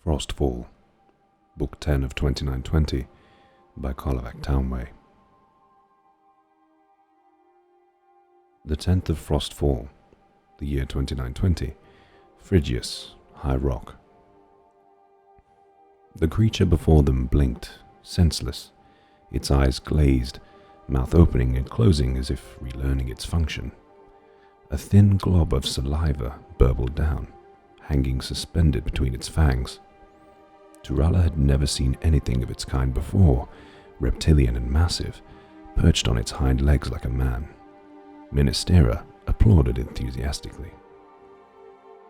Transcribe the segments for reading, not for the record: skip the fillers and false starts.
Frostfall, Book 10 of 2920, by Karlovac Townway. The 10th of Frostfall, the year 2920, Phrygius, High Rock. The creature before them blinked, senseless, its eyes glazed, mouth opening and closing as if relearning its function. A thin glob of saliva burbled down, hanging suspended between its fangs. Turala had never seen anything of its kind before, reptilian and massive, perched on its hind legs like a man. Ministera applauded enthusiastically.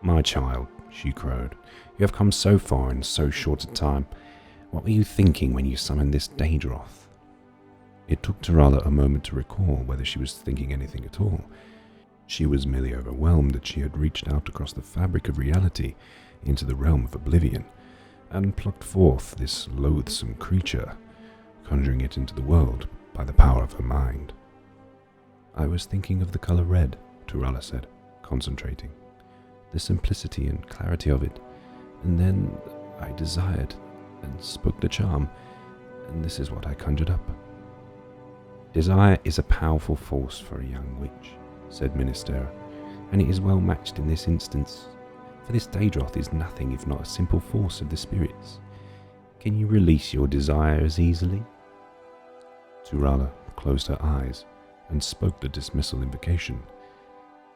"My child," she crowed, "you have come so far in so short a time. What were you thinking when you summoned this Daedroth?" It took Turala a moment to recall whether she was thinking anything at all. She was merely overwhelmed that she had reached out across the fabric of reality into the realm of oblivion, and plucked forth this loathsome creature, conjuring it into the world by the power of her mind. "I was thinking of the color red," Turala said, concentrating. "The simplicity and clarity of it, and then I desired, and spoke the charm, and this is what I conjured up." "Desire is a powerful force for a young witch," said Ministera, "and it is well matched in this instance, for this Daedroth is nothing if not a simple force of the spirits. Can you release your desire as easily?" Turala closed her eyes and spoke the dismissal invocation.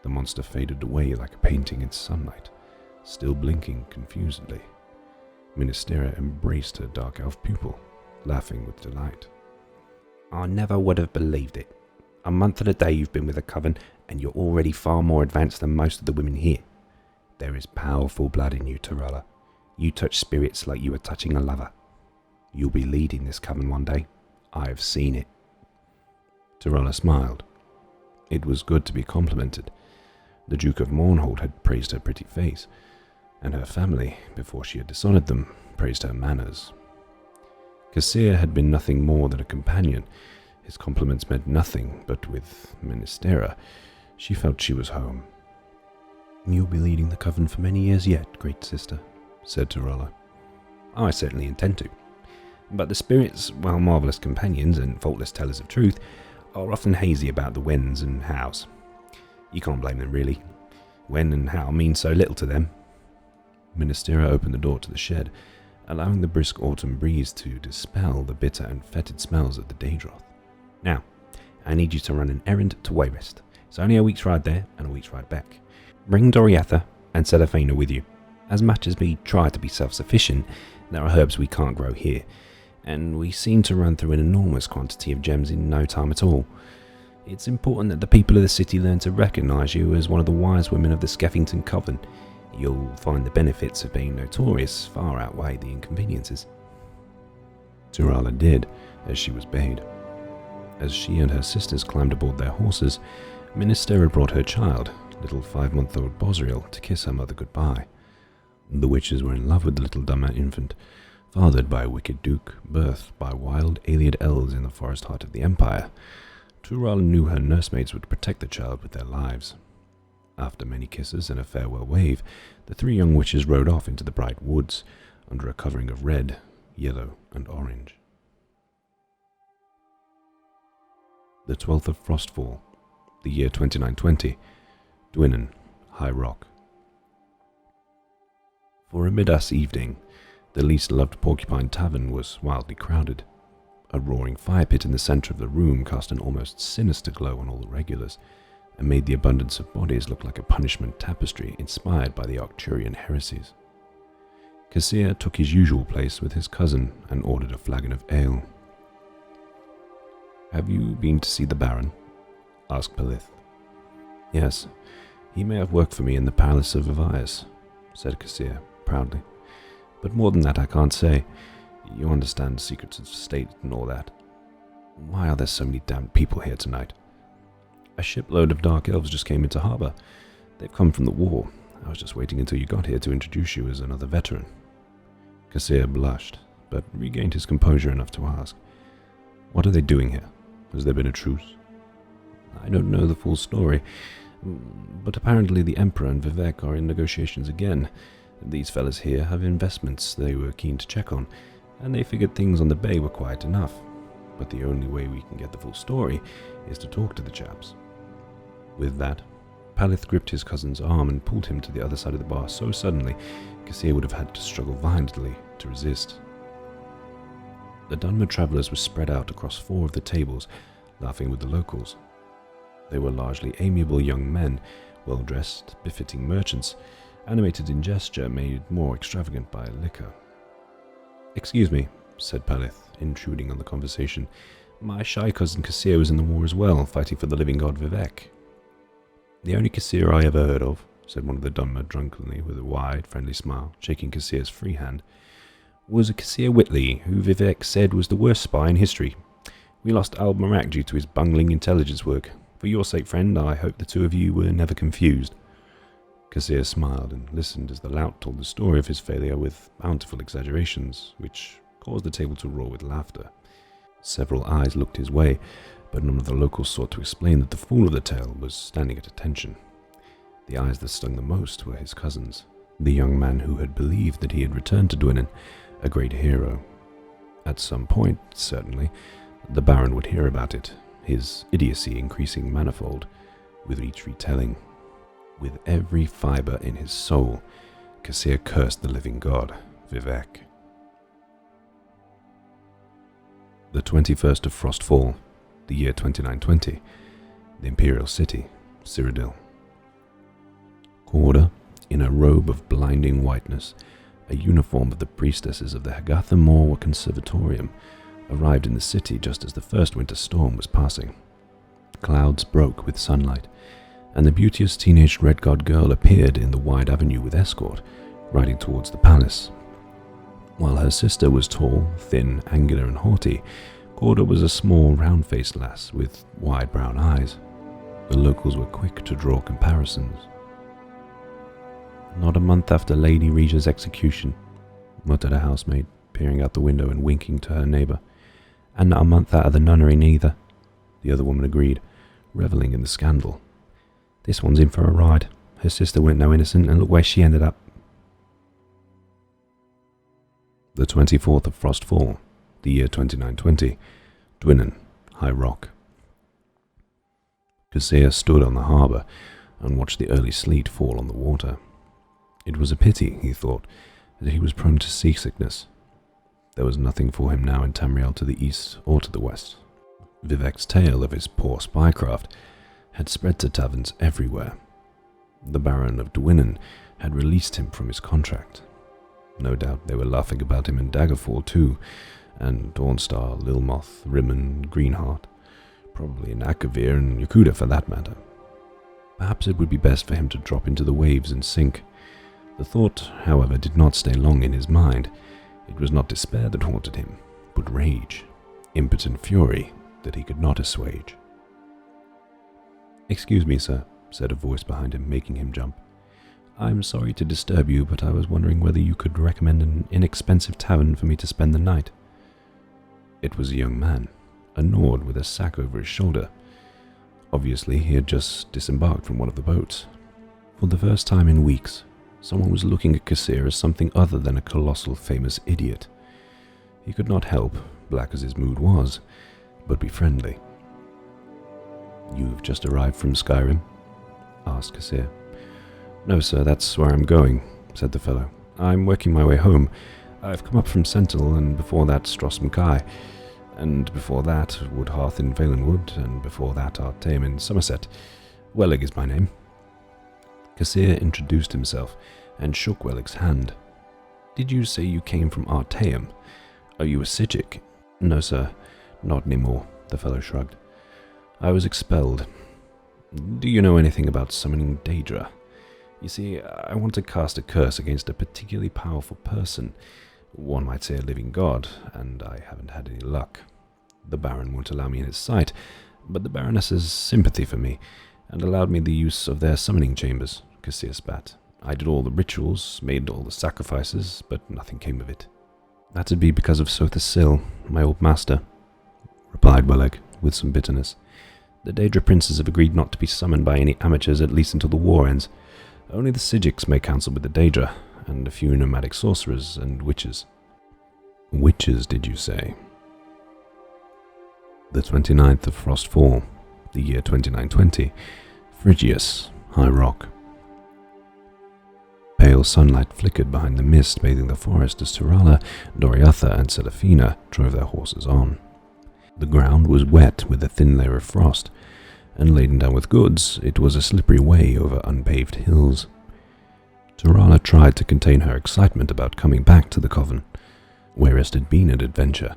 The monster faded away like a painting in sunlight, still blinking confusedly. Ministera embraced her dark elf pupil, laughing with delight. "I never would have believed it. A month and a day you've been with the Coven, and you're already far more advanced than most of the women here. There is powerful blood in you, Turala. You touch spirits like you were touching a lover. You'll be leading this Coven one day. I have seen it." Turala smiled. It was good to be complimented. The Duke of Mournhold had praised her pretty face, and her family, before she had dishonored them, praised her manners. Kassir had been nothing more than a companion. His compliments meant nothing, but with Ministera, she felt she was home. "You'll be leading the Coven for many years yet, great sister," said Turala. "I certainly intend to. But the spirits, while marvellous companions and faultless tellers of truth, are often hazy about the whens and hows. You can't blame them, really. When and how mean so little to them." Ministera opened the door to the shed, allowing the brisk autumn breeze to dispel the bitter and fetid smells of the Daedroth. "Now, I need you to run an errand to Wayrest. It's only a week's ride there and a week's ride back. Bring Doriatha and Cellophana with you. As much as we try to be self-sufficient, there are herbs we can't grow here, and we seem to run through an enormous quantity of gems in no time at all. It's important that the people of the city learn to recognise you as one of the wise women of the Skeffington Coven. You'll find the benefits of being notorious far outweigh the inconveniences." Turala did as she was bade. As she and her sisters climbed aboard their horses, Ministera brought her child, little 5-month-old Bosriel, to kiss her mother goodbye. The witches were in love with the little dumb infant, fathered by a wicked duke, birthed by wild alien elves in the forest heart of the Empire. Turala knew her nursemaids would protect the child with their lives. After many kisses and a farewell wave, the 3 young witches rode off into the bright woods, under a covering of red, yellow, and orange. The 12th of Frostfall, the year 2920, Dwinnen, High Rock. For a Midas Evening, the least loved Porcupine Tavern was wildly crowded. A roaring fire pit in the centre of the room cast an almost sinister glow on all the regulars, and made the abundance of bodies look like a punishment tapestry inspired by the Arcturian heresies. Kassir took his usual place with his cousin and ordered a flagon of ale. "Have you been to see the Baron?" asked Palith. "Yes, he may have worked for me in the Palace of Avias," said Kassir proudly. "But more than that I can't say. You understand secrets of state and all that. Why are there so many damned people here tonight?" "A shipload of dark elves just came into harbour. They've come from the war. I was just waiting until you got here to introduce you as another veteran." Kassir blushed, but regained his composure enough to ask, "What are they doing here? Has there been a truce?" "I don't know the full story, but apparently the Emperor and Vivek are in negotiations again. These fellas here have investments they were keen to check on, and they figured things on the bay were quiet enough. But the only way we can get the full story is to talk to the chaps." With that, Palith gripped his cousin's arm and pulled him to the other side of the bar so suddenly, Kassir would have had to struggle violently to resist. The Dunmer travellers were spread out across 4 of the tables, laughing with the locals. They were largely amiable young men, well-dressed, befitting merchants, animated in gesture made more extravagant by liquor. "Excuse me," said Palith, intruding on the conversation. "My shy cousin Kassir was in the war as well, fighting for the living god Vivek." "The only Kassir I ever heard of," said one of the Dunmer drunkenly with a wide, friendly smile, shaking Kassir's free hand, "was a Kassir Whitley, who Vivek said was the worst spy in history. We lost Al Marak due to his bungling intelligence work. For your sake, friend, I hope the two of you were never confused." Kassir smiled and listened as the lout told the story of his failure with bountiful exaggerations, which caused the table to roar with laughter. Several eyes looked his way, but none of the locals sought to explain that the fool of the tale was standing at attention. The eyes that stung the most were his cousin's, the young man who had believed that he had returned to Dwynnan, a great hero. At some point, certainly, the Baron would hear about it, his idiocy increasing manifold with each retelling. With every fibre in his soul, Kassir cursed the living god, Vivek. The 21st of Frostfall, the year 2920, the Imperial City, Cyrodiil. Corda, in a robe of blinding whiteness, a uniform of the priestesses of the Hagatha Mor Conservatorium, arrived in the city just as the first winter storm was passing. Clouds broke with sunlight, and the beauteous teenage red-god girl appeared in the wide avenue with escort, riding towards the palace. While her sister was tall, thin, angular, and haughty, Corda was a small, round-faced lass with wide brown eyes. The locals were quick to draw comparisons. "Not a month after Lady Regia's execution," muttered a housemaid, peering out the window and winking to her neighbour. "And not a month out of the nunnery neither," the other woman agreed, revelling in the scandal. "This one's in for a ride. Her sister went no innocent, and look where she ended up." The 24th of Frostfall, the year 2920, Dwynnan, High Rock. Kassir stood on the harbour and watched the early sleet fall on the water. It was a pity, he thought, that he was prone to seasickness. There was nothing for him now in Tamriel to the east or to the west. Vivek's tale of his poor spycraft had spread to taverns everywhere. The Baron of Dwynnan had released him from his contract. No doubt they were laughing about him in Daggerfall too, and Dawnstar, Lilmoth, Rimmon, Greenheart, probably in Akavir and Yakuda for that matter. Perhaps it would be best for him to drop into the waves and sink. The thought, however, did not stay long in his mind. It was not despair that haunted him, but rage, impotent fury that he could not assuage. "Excuse me, sir," said a voice behind him, making him jump. "I'm sorry to disturb you, but I was wondering whether you could recommend an inexpensive tavern for me to spend the night." It was a young man, a Nord with a sack over his shoulder. Obviously, he had just disembarked from one of the boats. For the first time in weeks, someone was looking at Kassir as something other than a colossal famous idiot. He could not help, black as his mood was, but be friendly. "You've just arrived from Skyrim?" asked Kassir. "No, sir, that's where I'm going," said the fellow. "I'm working my way home. I've come up from Sentinel, and before that Strosm Kai, and before that Woodhearth in Valenwood, and before that Artaeum in Somerset. Wellig is my name." Kassir introduced himself and shook Wellig's hand. "Did you say you came from Artaeum? Are you a Psijic?" "No, sir, not anymore," the fellow shrugged. "I was expelled. Do you know anything about summoning Daedra? You see, I want to cast a curse against a particularly powerful person, one might say a living god, and I haven't had any luck. The Baron won't allow me in his sight, but the Baroness has sympathy for me, and allowed me the use of their summoning chambers," Kassir spat. "I did all the rituals, made all the sacrifices, but nothing came of it." "That'd be because of Sothis Sil, my old master," replied Wellig, with some bitterness. "The Daedra princes have agreed not to be summoned by any amateurs at least until the war ends. Only the Psijics may counsel with the Daedra, and a few nomadic sorcerers and witches. Witches, did you say? The 29th of Frostfall, the year 2920, Phrygius, High Rock. Pale sunlight flickered behind the mist bathing the forest as Turala, Doriatha, and Seraphina drove their horses on. The ground was wet with a thin layer of frost, and laden down with goods, it was a slippery way over unpaved hills. Turala tried to contain her excitement about coming back to the Coven, where it had been an adventure,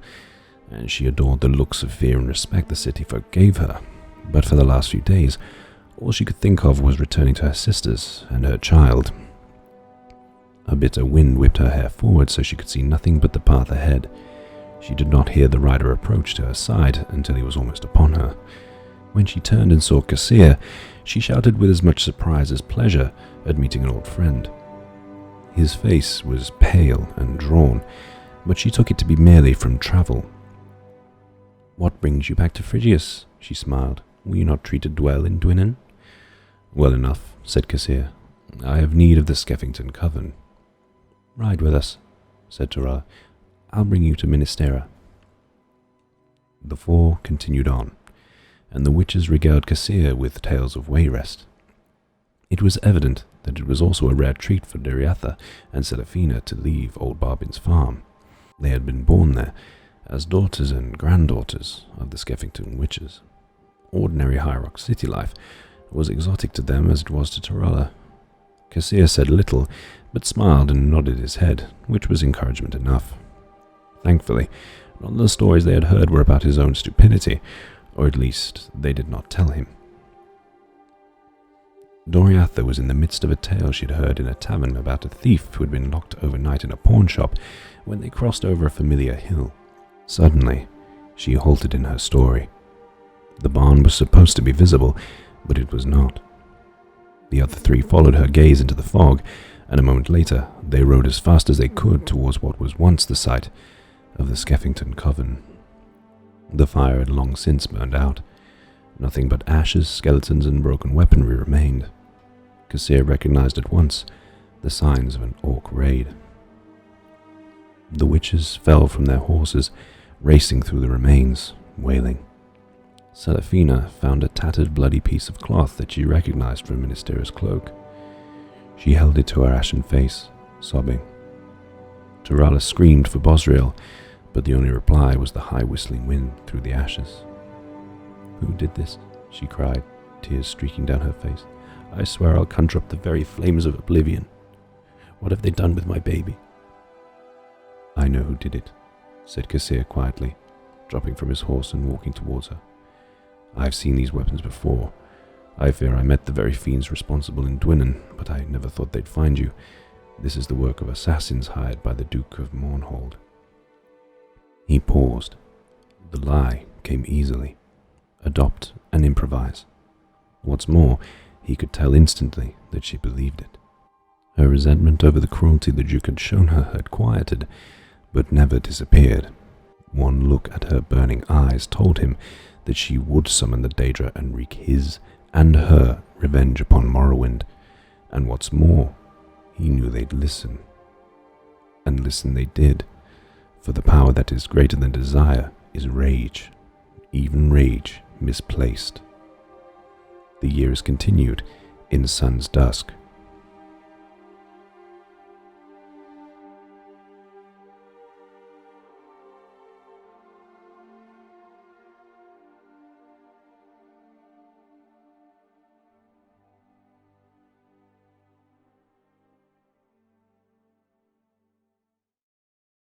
and she adored the looks of fear and respect the city folk gave her, but for the last few days, all she could think of was returning to her sisters and her child. A bitter wind whipped her hair forward so she could see nothing but the path ahead. She did not hear the rider approach to her side until he was almost upon her. When she turned and saw Kassir, she shouted with as much surprise as pleasure at meeting an old friend. His face was pale and drawn, but she took it to be merely from travel. "What brings you back to Phrygius?" she smiled. "Were you not treated well in Dwinnen?" "Well enough," said Kassir. "I have need of the Skeffington Coven." "Ride with us," said Turala. "I'll bring you to Ministera." The four continued on, and the witches regaled Kassir with tales of Wayrest. It was evident that it was also a rare treat for Doriatha and Seraphina to leave old Barbin's farm. They had been born there, as daughters and granddaughters of the Skeffington witches. Ordinary High Rock city life was exotic to them as it was to Turala. Kassir said little, but smiled and nodded his head, which was encouragement enough. Thankfully, none of the stories they had heard were about his own stupidity, or at least they did not tell him. Doriatha was in the midst of a tale she'd heard in a tavern about a thief who had been locked overnight in a pawn shop when they crossed over a familiar hill. Suddenly, she halted in her story. The barn was supposed to be visible, but it was not. The other three followed her gaze into the fog, and a moment later they rode as fast as they could towards what was once the site of the Skeffington Coven. The fire had long since burned out. Nothing but ashes, skeletons, and broken weaponry remained. Kassir recognized at once the signs of an orc raid. The witches fell from their horses, racing through the remains, wailing. Seraphina found a tattered, bloody piece of cloth that she recognized from Ministera's cloak. She held it to her ashen face, sobbing. Turala screamed for Bosriel, but the only reply was the high whistling wind through the ashes. "Who did this?" she cried, tears streaking down her face. "I swear I'll conjure up the very flames of oblivion. What have they done with my baby?" "I know who did it," said Kassir quietly, dropping from his horse and walking towards her. "I've seen these weapons before. I fear I met the very fiends responsible in Dwinnen, but I never thought they'd find you. This is the work of assassins hired by the Duke of Mournhold." He paused. The lie came easily. Adopt and improvise. What's more, he could tell instantly that she believed it. Her resentment over the cruelty the Duke had shown her had quieted, but never disappeared. One look at her burning eyes told him that she would summon the Daedra and wreak his and her revenge upon Morrowind, and what's more, he knew they'd listen. And listen they did, for the power that is greater than desire is rage, even rage misplaced. The years continued in sun's dusk,